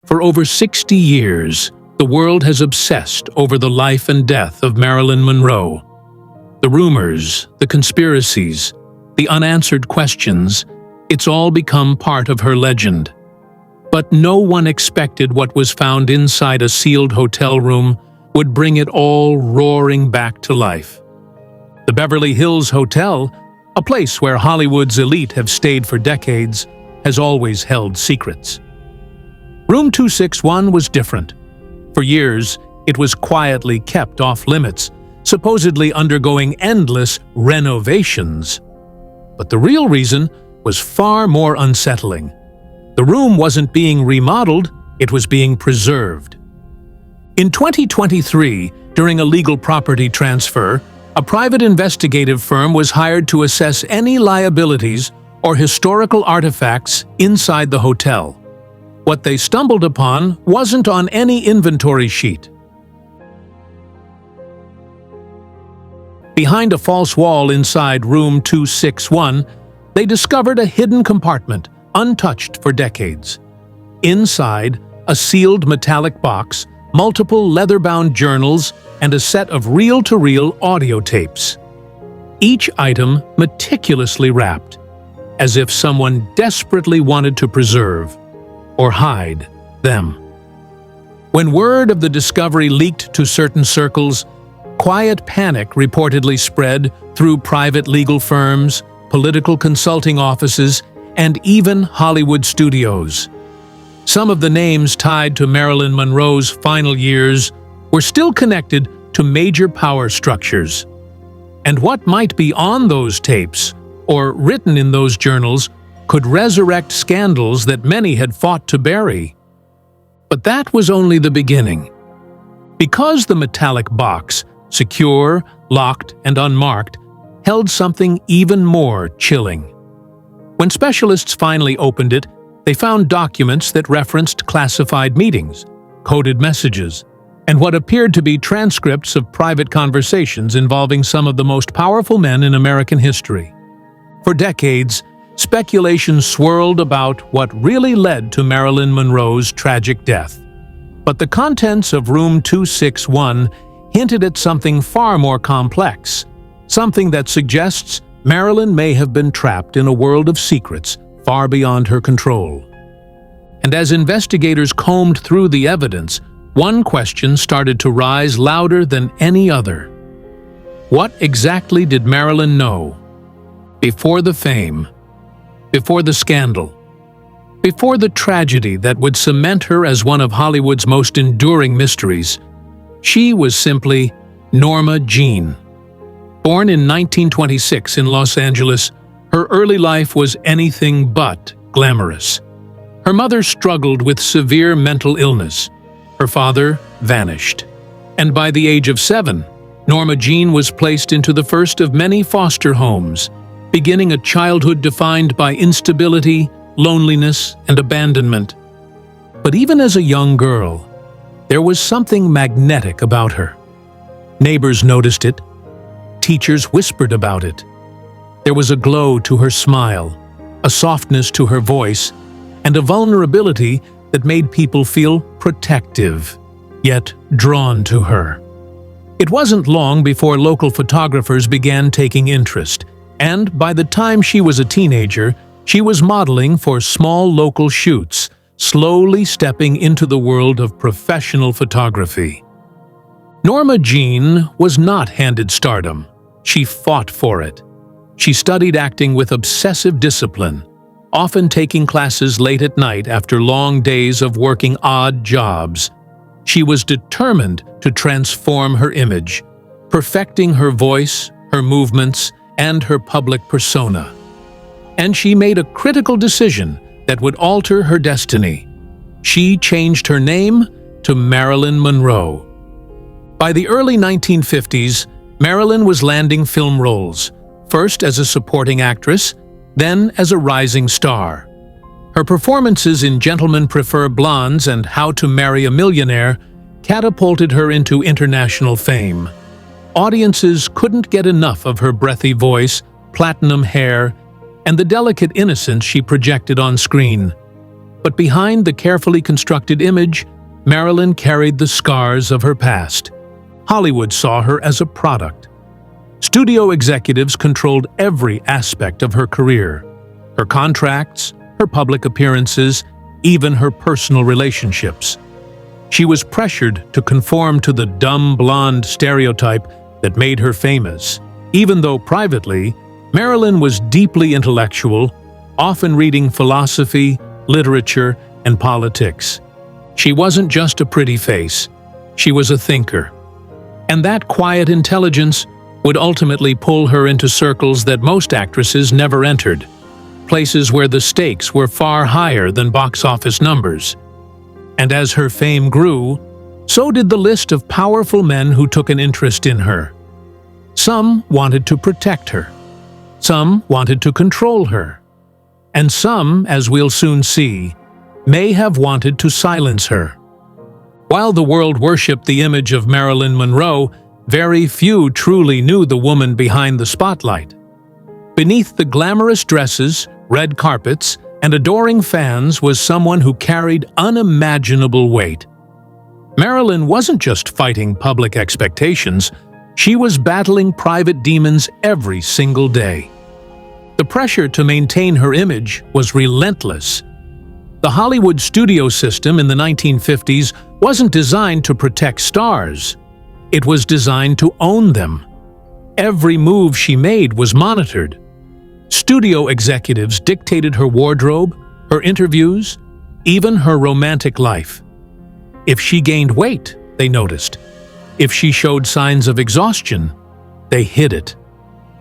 For over 60 years, the world has obsessed over the life and death of Marilyn Monroe. The rumors, the conspiracies, the unanswered questions, it's all become part of her legend. But no one expected what was found inside a sealed hotel room would bring it all roaring back to life. The Beverly Hills Hotel, a place where Hollywood's elite have stayed for decades, has always held secrets. Room 261 was different. For years, it was quietly kept off limits, supposedly undergoing endless renovations. But the real reason was far more unsettling. The room wasn't being remodeled, it was being preserved. In 2023, during a legal property transfer, a private investigative firm was hired to assess any liabilities or historical artifacts inside the hotel. What they stumbled upon wasn't on any inventory sheet. Behind a false wall inside room 261, they discovered a hidden compartment, untouched for decades. Inside, a sealed metallic box, multiple leather-bound journals, and a set of reel-to-reel audio tapes. Each item meticulously wrapped, as if someone desperately wanted to preserve or hide them. When word of the discovery leaked to certain circles, quiet panic reportedly spread through private legal firms, political consulting offices, and even Hollywood studios. Some of the names tied to Marilyn Monroe's final years were still connected to major power structures. And what might be on those tapes, or written in those journals, could resurrect scandals that many had fought to bury. But that was only the beginning. Because the metallic box, secure, locked, and unmarked, held something even more chilling. When specialists finally opened it, they found documents that referenced classified meetings, coded messages, and what appeared to be transcripts of private conversations involving some of the most powerful men in American history. For decades, speculation swirled about what really led to Marilyn Monroe's tragic death. But the contents of room 261 hinted at something far more complex, something that suggests Marilyn may have been trapped in a world of secrets far beyond her control. And as investigators combed through the evidence, one question started to rise louder than any other. What exactly did Marilyn know? Before the fame, before the scandal, before the tragedy that would cement her as one of Hollywood's most enduring mysteries, she was simply Norma Jean. Born in 1926 in Los Angeles, her early life was anything but glamorous. Her mother struggled with severe mental illness. Her father vanished. And by the age of 7, Norma Jean was placed into the first of many foster homes, beginning a childhood defined by instability, loneliness, and abandonment. But even as a young girl, there was something magnetic about her. Neighbors noticed it. Teachers whispered about it. There was a glow to her smile, a softness to her voice, and a vulnerability that made people feel protective, yet drawn to her. It wasn't long before local photographers began taking interest, and by the time she was a teenager, she was modeling for small local shoots, slowly stepping into the world of professional photography. Norma Jean was not handed stardom. She fought for it. She studied acting with obsessive discipline, often taking classes late at night after long days of working odd jobs. She was determined to transform her image, perfecting her voice, her movements, and her public persona. And she made a critical decision that would alter her destiny. She changed her name to Marilyn Monroe. By the early 1950s, Marilyn was landing film roles, first as a supporting actress, then as a rising star. Her performances in Gentlemen Prefer Blondes and How to Marry a Millionaire catapulted her into international fame. Audiences couldn't get enough of her breathy voice, platinum hair, and the delicate innocence she projected on screen. But behind the carefully constructed image, Marilyn carried the scars of her past. Hollywood saw her as a product. Studio executives controlled every aspect of her career: her contracts, her public appearances, even her personal relationships. She was pressured to conform to the dumb blonde stereotype that made her famous, even though privately, Marilyn was deeply intellectual, often reading philosophy, literature, and politics. She wasn't just a pretty face, she was a thinker. And that quiet intelligence would ultimately pull her into circles that most actresses never entered, places where the stakes were far higher than box office numbers. And as her fame grew, so did the list of powerful men who took an interest in her. Some wanted to protect her. Some wanted to control her. And some, as we'll soon see, may have wanted to silence her. While the world worshipped the image of Marilyn Monroe, very few truly knew the woman behind the spotlight. Beneath the glamorous dresses, red carpets, and adoring fans was someone who carried unimaginable weight. Marilyn wasn't just fighting public expectations, she was battling private demons every single day. The pressure to maintain her image was relentless. The Hollywood studio system in the 1950s wasn't designed to protect stars. It was designed to own them. Every move she made was monitored. Studio executives dictated her wardrobe, her interviews, even her romantic life. If she gained weight, they noticed. If she showed signs of exhaustion, they hid it.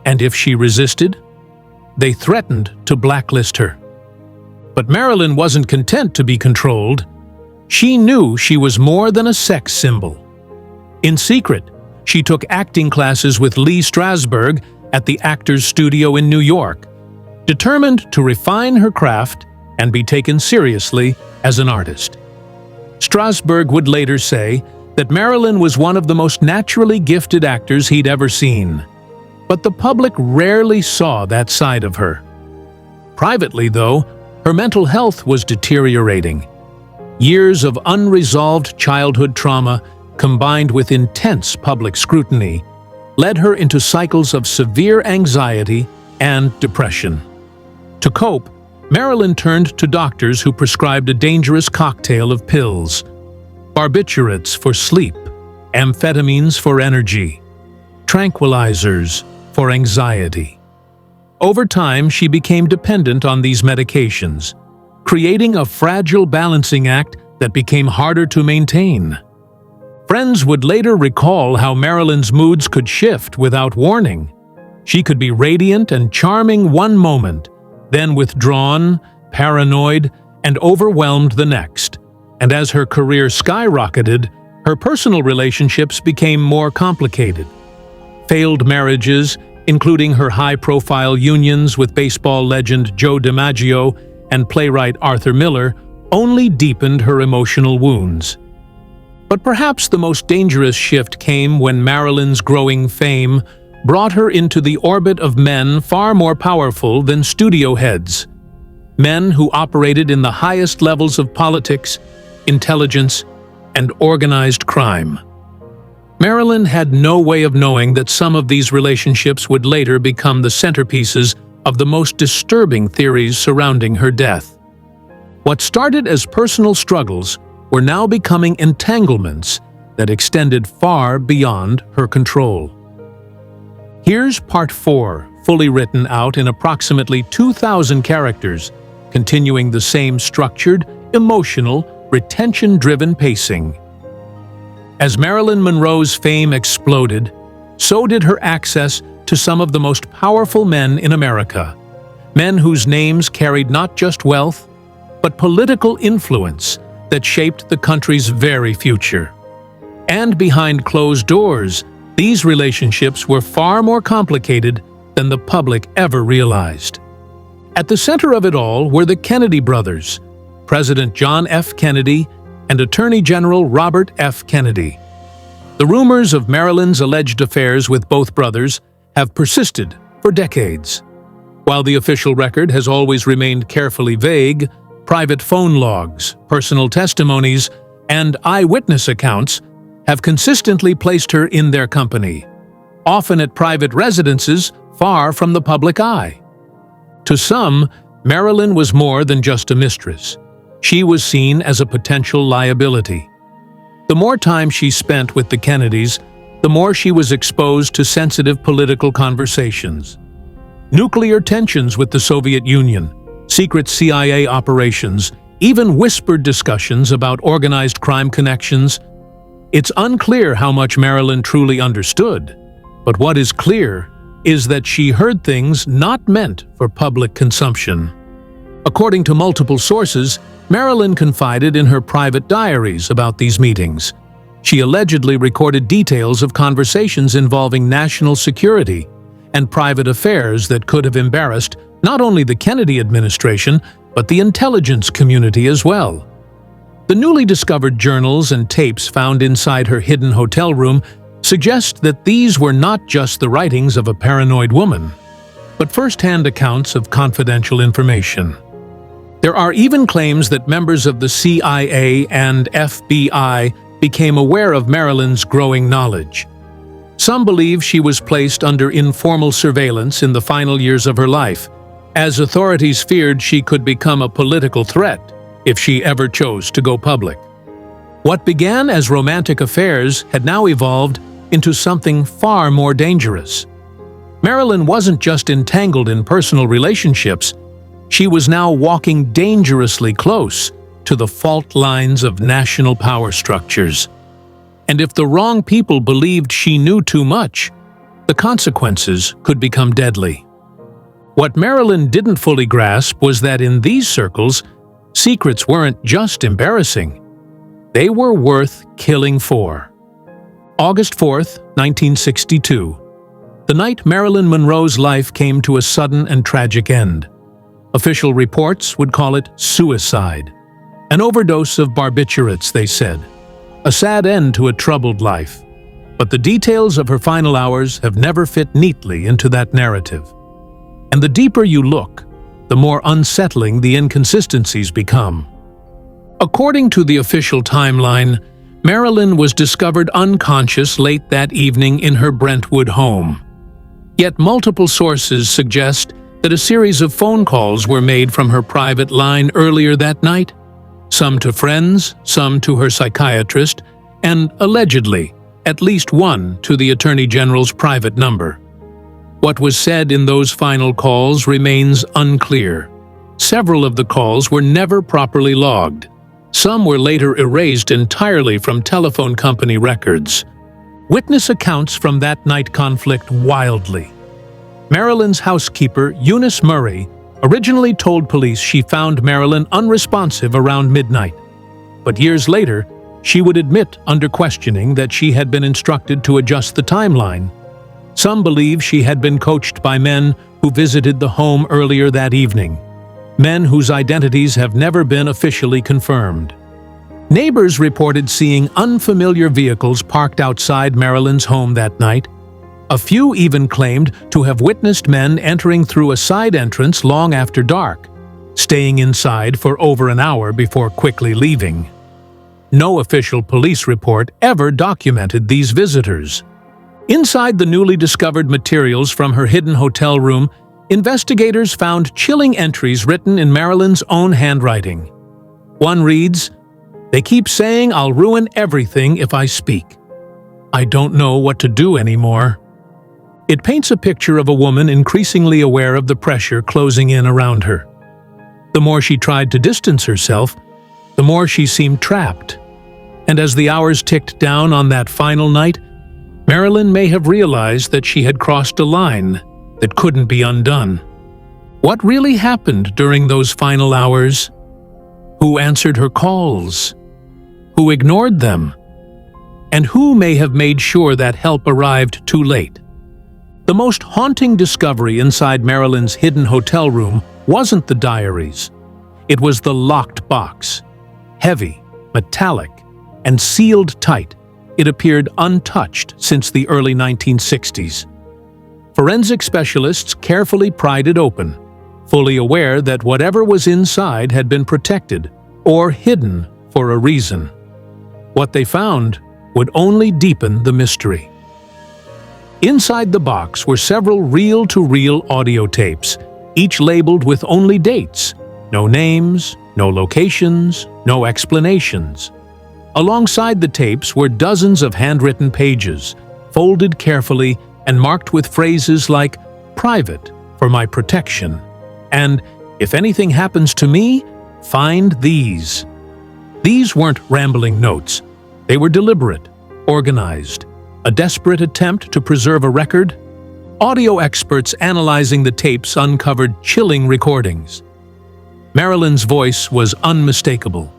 And if she resisted, they threatened to blacklist her. But Marilyn wasn't content to be controlled. She knew she was more than a sex symbol. In secret, she took acting classes with Lee Strasberg at the Actors Studio in New York, determined to refine her craft and be taken seriously as an artist. Strasberg would later say that Marilyn was one of the most naturally gifted actors he'd ever seen. But the public rarely saw that side of her. Privately, though, her mental health was deteriorating. Years of unresolved childhood trauma, combined with intense public scrutiny, led her into cycles of severe anxiety and depression. To cope, Marilyn turned to doctors who prescribed a dangerous cocktail of pills: barbiturates for sleep, amphetamines for energy, tranquilizers for anxiety. Over time, she became dependent on these medications, creating a fragile balancing act that became harder to maintain. Friends would later recall how Marilyn's moods could shift without warning. She could be radiant and charming one moment, then withdrawn, paranoid, and overwhelmed the next. And as her career skyrocketed, her personal relationships became more complicated. Failed marriages, including her high-profile unions with baseball legend Joe DiMaggio and playwright Arthur Miller, only deepened her emotional wounds. But perhaps the most dangerous shift came when Marilyn's growing fame brought her into the orbit of men far more powerful than studio heads. Men who operated in the highest levels of politics, intelligence, and organized crime. Marilyn had no way of knowing that some of these relationships would later become the centerpieces of the most disturbing theories surrounding her death. What started as personal struggles were now becoming entanglements that extended far beyond her control. Here's Part 4, fully written out in approximately 2,000 characters, continuing the same structured, emotional, retention-driven pacing. As Marilyn Monroe's fame exploded, so did her access to some of the most powerful men in America, men whose names carried not just wealth, but political influence that shaped the country's very future. And behind closed doors, these relationships were far more complicated than the public ever realized. At the center of it all were the Kennedy brothers, President John F. Kennedy and Attorney General Robert F. Kennedy. The rumors of Marilyn's alleged affairs with both brothers have persisted for decades. While the official record has always remained carefully vague, Private phone logs, personal testimonies, and eyewitness accounts have consistently placed her in their company, often at private residences far from the public eye. To some, Marilyn was more than just a mistress. She was seen as a potential liability. The more time she spent with the Kennedys, the more she was exposed to sensitive political conversations. Nuclear tensions with the Soviet Union, secret CIA operations, even whispered discussions about organized crime connections. It's unclear how much Marilyn truly understood, but what is clear is that she heard things not meant for public consumption. According to multiple sources, Marilyn confided in her private diaries about these meetings. She allegedly recorded details of conversations involving national security and private affairs that could have embarrassed not only the Kennedy administration, but the intelligence community as well. The newly discovered journals and tapes found inside her hidden hotel room suggest that these were not just the writings of a paranoid woman, but first-hand accounts of confidential information. There are even claims that members of the CIA and FBI became aware of Marilyn's growing knowledge. Some believe she was placed under informal surveillance in the final years of her life, as authorities feared she could become a political threat if she ever chose to go public. What began as romantic affairs had now evolved into something far more dangerous. Marilyn wasn't just entangled in personal relationships, she was now walking dangerously close to the fault lines of national power structures. And if the wrong people believed she knew too much, the consequences could become deadly. What Marilyn didn't fully grasp was that in these circles, secrets weren't just embarrassing. They were worth killing for. August 4th, 1962. The night Marilyn Monroe's life came to a sudden and tragic end. Official reports would call it suicide. An overdose of barbiturates, they said. A sad end to a troubled life. But the details of her final hours have never fit neatly into that narrative. And the deeper you look, the more unsettling the inconsistencies become. According to the official timeline, Marilyn was discovered unconscious late that evening in her Brentwood home. Yet multiple sources suggest that a series of phone calls were made from her private line earlier that night, some to friends, some to her psychiatrist, and allegedly, at least one to the Attorney General's private number. What was said in those final calls remains unclear. Several of the calls were never properly logged. Some were later erased entirely from telephone company records. Witness accounts from that night conflict wildly. Marilyn's housekeeper, Eunice Murray, originally told police she found Marilyn unresponsive around midnight. But years later, she would admit under questioning that she had been instructed to adjust the timeline. Some believe she had been coached by men who visited the home earlier that evening, men whose identities have never been officially confirmed. Neighbors reported seeing unfamiliar vehicles parked outside Marilyn's home that night. A few even claimed to have witnessed men entering through a side entrance long after dark, staying inside for over an hour before quickly leaving. No official police report ever documented these visitors. Inside the newly discovered materials from her hidden hotel room, investigators found chilling entries written in Marilyn's own handwriting. One reads, "They keep saying I'll ruin everything if I speak. I don't know what to do anymore." It paints a picture of a woman increasingly aware of the pressure closing in around her. The more she tried to distance herself, the more she seemed trapped. And as the hours ticked down on that final night, Marilyn may have realized that she had crossed a line that couldn't be undone. What really happened during those final hours? Who answered her calls? Who ignored them? And who may have made sure that help arrived too late? The most haunting discovery inside Marilyn's hidden hotel room wasn't the diaries. It was the locked box. Heavy, metallic, and sealed tight, it appeared untouched since the early 1960s. Forensic specialists carefully pried it open, fully aware that whatever was inside had been protected or hidden for a reason. What they found would only deepen the mystery. Inside the box were several reel-to-reel audio tapes, each labeled with only dates. No names, no locations, no explanations. Alongside the tapes were dozens of handwritten pages, folded carefully and marked with phrases like "private for my protection" and "if anything happens to me, find these." These weren't rambling notes. They were deliberate, organized, a desperate attempt to preserve a record. Audio experts analyzing the tapes uncovered chilling recordings. Marilyn's voice was unmistakable,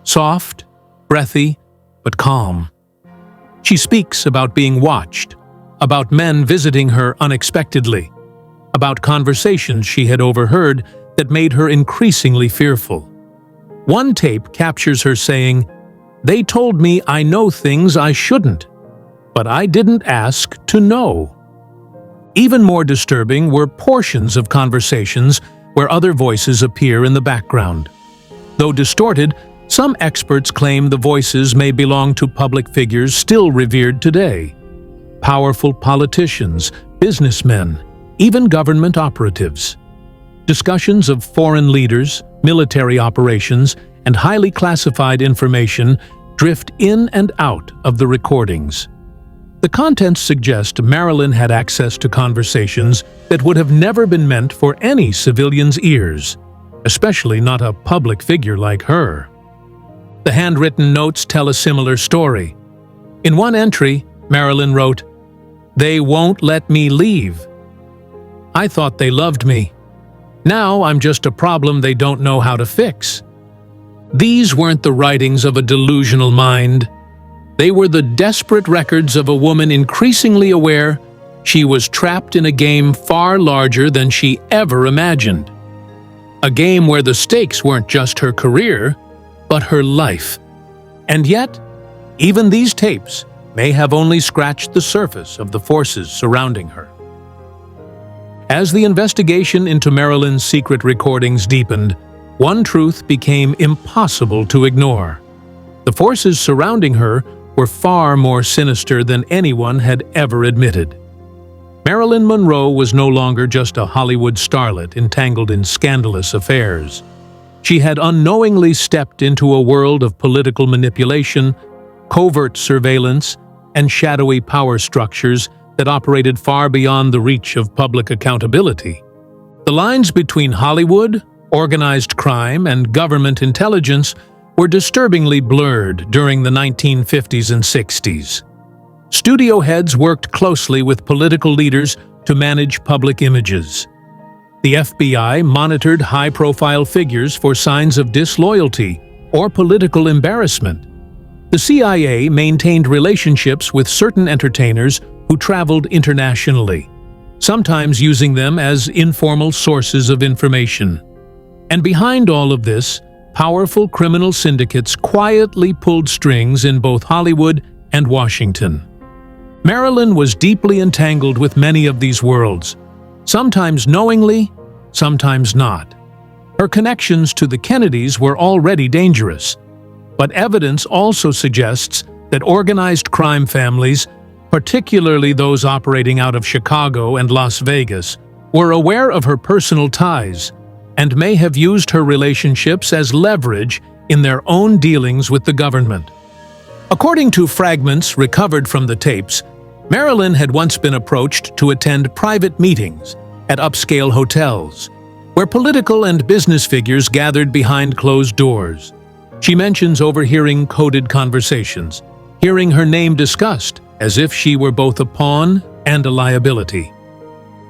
soft, breathy, but calm. She speaks about being watched, about men visiting her unexpectedly, about conversations she had overheard that made her increasingly fearful. One tape captures her saying, "They told me I know things I shouldn't, but I didn't ask to know." Even more disturbing were portions of conversations where other voices appear in the background. Though distorted, some experts claim the voices may belong to public figures still revered today. Powerful politicians, businessmen, even government operatives. Discussions of foreign leaders, military operations, and highly classified information drift in and out of the recordings. The contents suggest Marilyn had access to conversations that would have never been meant for any civilian's ears, especially not a public figure like her. The handwritten notes tell a similar story. In one entry, Marilyn wrote, "They won't let me leave. I thought they loved me. Now I'm just a problem they don't know how to fix." These weren't the writings of a delusional mind. They were the desperate records of a woman increasingly aware she was trapped in a game far larger than she ever imagined. A game where the stakes weren't just her career, but her life. And yet, even these tapes may have only scratched the surface of the forces surrounding her. As the investigation into Marilyn's secret recordings deepened, one truth became impossible to ignore. The forces surrounding her were far more sinister than anyone had ever admitted. Marilyn Monroe was no longer just a Hollywood starlet entangled in scandalous affairs. She had unknowingly stepped into a world of political manipulation, covert surveillance, and shadowy power structures that operated far beyond the reach of public accountability. The lines between Hollywood, organized crime, and government intelligence were disturbingly blurred during the 1950s and 60s. Studio heads worked closely with political leaders to manage public images. The FBI monitored high-profile figures for signs of disloyalty or political embarrassment. The CIA maintained relationships with certain entertainers who traveled internationally, sometimes using them as informal sources of information. And behind all of this, powerful criminal syndicates quietly pulled strings in both Hollywood and Washington. Marilyn was deeply entangled with many of these worlds, sometimes knowingly, sometimes not. Her connections to the Kennedys were already dangerous, but evidence also suggests that organized crime families, particularly those operating out of Chicago and Las Vegas, were aware of her personal ties and may have used her relationships as leverage in their own dealings with the government. According to fragments recovered from the tapes, Marilyn had once been approached to attend private meetings at upscale hotels, where political and business figures gathered behind closed doors. She mentions overhearing coded conversations, hearing her name discussed as if she were both a pawn and a liability.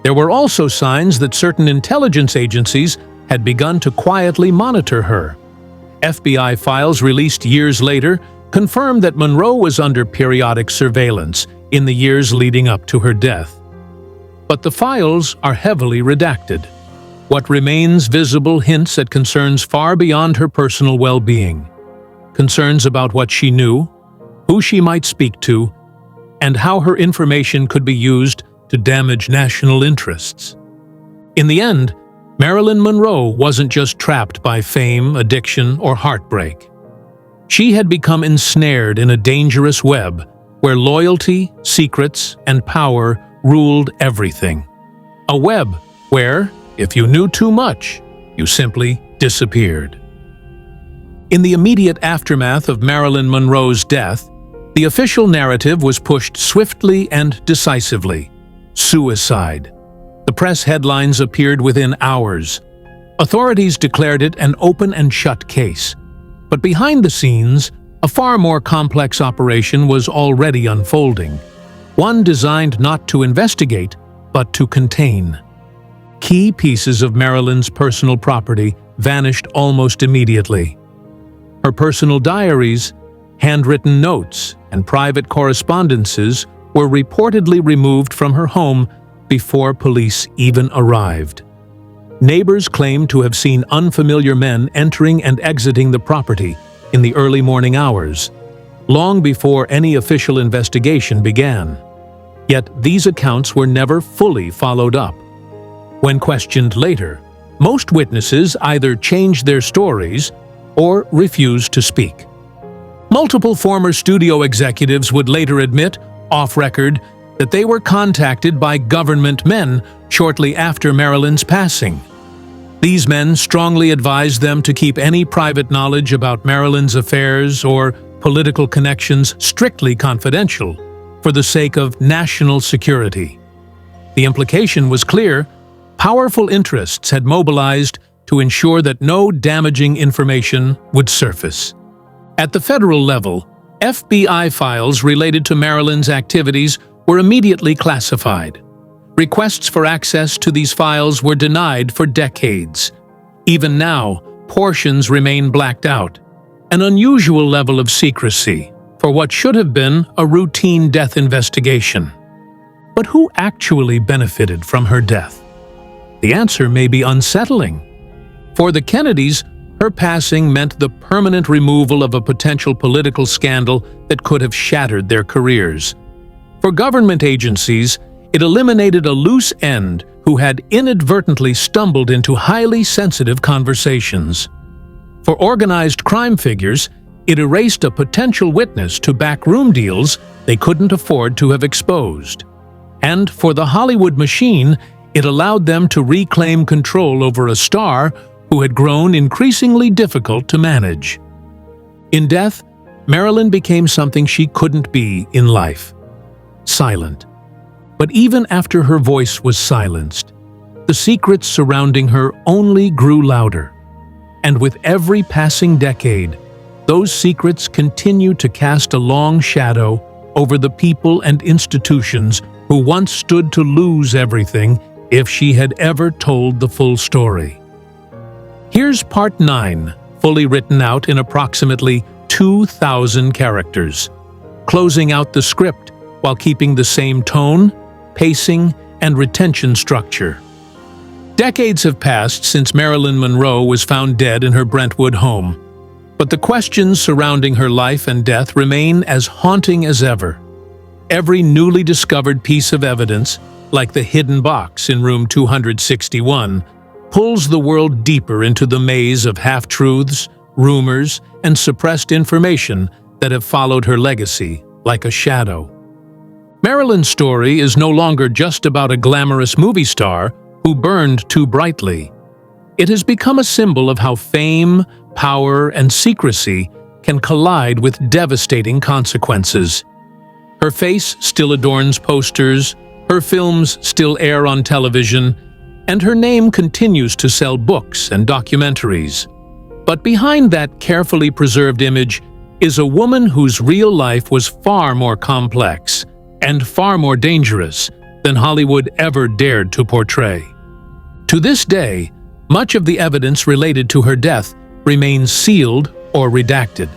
There were also signs that certain intelligence agencies had begun to quietly monitor her. FBI files released years later confirmed that Monroe was under periodic surveillance in the years leading up to her death. But the files are heavily redacted. What remains visible hints at concerns far beyond her personal well-being. Concerns about what she knew, who she might speak to, and how her information could be used to damage national interests. In the end, Marilyn Monroe wasn't just trapped by fame, addiction, or heartbreak. She had become ensnared in a dangerous web where loyalty, secrets, and power ruled everything. A web where, if you knew too much, you simply disappeared. In the immediate aftermath of Marilyn Monroe's death, the official narrative was pushed swiftly and decisively: suicide. The press headlines appeared within hours. Authorities declared it an open and shut case. But behind the scenes, a far more complex operation was already unfolding, one designed not to investigate, but to contain. Key pieces of Marilyn's personal property vanished almost immediately. Her personal diaries, handwritten notes, and private correspondences were reportedly removed from her home before police even arrived. Neighbors claimed to have seen unfamiliar men entering and exiting the property in the early morning hours, long before any official investigation began. Yet these accounts were never fully followed up. When questioned later, most witnesses either changed their stories or refused to speak. Multiple former studio executives would later admit, off-record, that they were contacted by government men shortly after Marilyn's passing. These men strongly advised them to keep any private knowledge about Marilyn's affairs or political connections strictly confidential for the sake of national security. The implication was clear: powerful interests had mobilized to ensure that no damaging information would surface. At the federal level, FBI files related to Marilyn's activities were immediately classified. Requests for access to these files were denied for decades. Even now, portions remain blacked out, an unusual level of secrecy for what should have been a routine death investigation. But who actually benefited from her death? The answer may be unsettling. For the Kennedys, her passing meant the permanent removal of a potential political scandal that could have shattered their careers. For government agencies, it eliminated a loose end who had inadvertently stumbled into highly sensitive conversations. For organized crime figures, it erased a potential witness to backroom deals they couldn't afford to have exposed. And for the Hollywood machine, it allowed them to reclaim control over a star who had grown increasingly difficult to manage. In death, Marilyn became something she couldn't be in life: silent. But even after her voice was silenced, the secrets surrounding her only grew louder. And with every passing decade, those secrets continue to cast a long shadow over the people and institutions who once stood to lose everything if she had ever told the full story. Here's Part 9, fully written out in approximately 2,000 characters, closing out the script while keeping the same tone, pacing, and retention structure. Decades have passed since Marilyn Monroe was found dead in her Brentwood home, but the questions surrounding her life and death remain as haunting as ever. Every newly discovered piece of evidence, like the hidden box in room 261, pulls the world deeper into the maze of half-truths, rumors, and suppressed information that have followed her legacy like a shadow. Marilyn's story is no longer just about a glamorous movie star who burned too brightly. It has become a symbol of how fame, power, and secrecy can collide with devastating consequences. Her face still adorns posters, her films still air on television, and her name continues to sell books and documentaries. But behind that carefully preserved image is a woman whose real life was far more complex and far more dangerous than Hollywood ever dared to portray. To this day, much of the evidence related to her death remains sealed or redacted.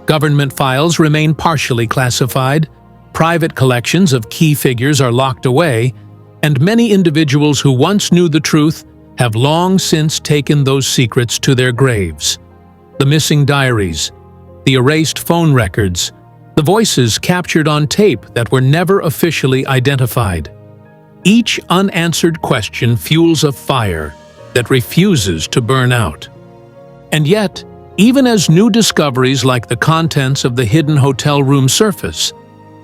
Government files remain partially classified, private collections of key figures are locked away, and many individuals who once knew the truth have long since taken those secrets to their graves. The missing diaries, the erased phone records, the voices captured on tape that were never officially identified. Each unanswered question fuels a fire that refuses to burn out. And yet, even as new discoveries like the contents of the hidden hotel room surface,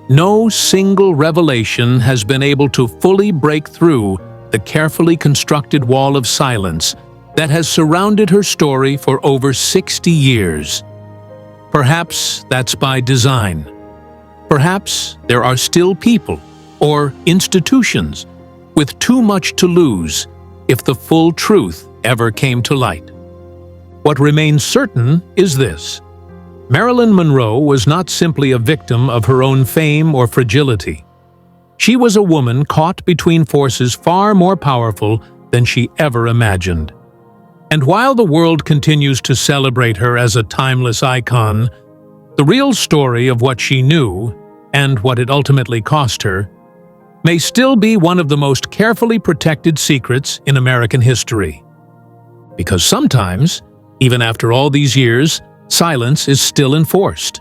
no single revelation has been able to fully break through the carefully constructed wall of silence that has surrounded her story for over 60 years. Perhaps that's by design. Perhaps there are still people or institutions with too much to lose if the full truth ever came to light. What remains certain is this: Marilyn Monroe was not simply a victim of her own fame or fragility. She was a woman caught between forces far more powerful than she ever imagined. And while the world continues to celebrate her as a timeless icon, the real story of what she knew, and what it ultimately cost her, may still be one of the most carefully protected secrets in American history. Because sometimes, even after all these years, silence is still enforced.